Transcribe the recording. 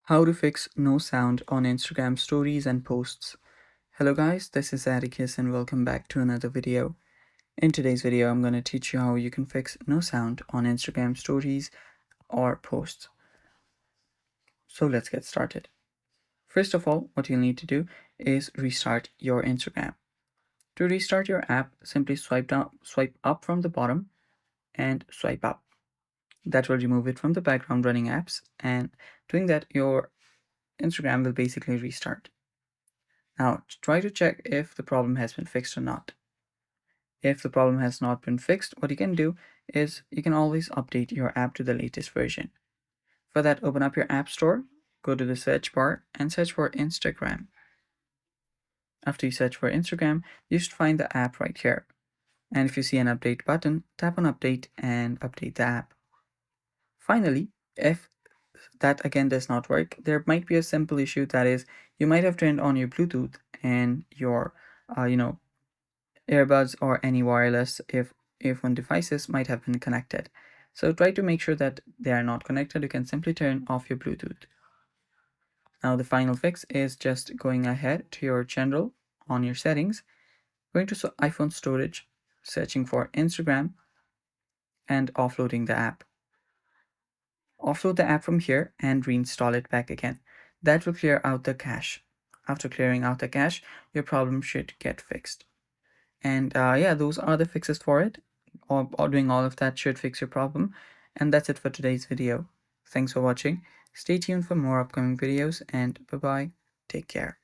How to fix no sound on Instagram stories and posts. Hello guys, this is Atticus and welcome back to another video. In today's video, I'm going to teach you how you can fix no sound on Instagram stories or posts. So let's get started. First of all, what you'll need to do is restart your Instagram. To restart your app, simply swipe up from the bottom and swipe up. That will remove it from the background running apps, and doing that, your Instagram will basically restart. Now, try to check if the problem has been fixed or not. If the problem has not been fixed, what you can do is you can always update your app to the latest version. For that, open up your App Store, go to the search bar, and search for Instagram. After you search for Instagram, you should find the app right here. And if you see an update button, tap on update and update the app. Finally, if that again does not work, there might be a simple issue, that is, you might have turned on your Bluetooth and your earbuds or any wireless if earphone devices might have been connected. So try to make sure that they are not connected. You can simply turn off your Bluetooth. Now the final fix is just going ahead to your general on your settings, going to iPhone storage, searching for Instagram, and offloading the app. Offload the app from here and reinstall it back again. That will clear out the cache. After clearing out the cache, your problem should get fixed. And yeah, those are the fixes for it. Or doing all of that should fix your problem. And that's it for today's video. Thanks for watching. Stay tuned for more upcoming videos, and bye bye. Take care.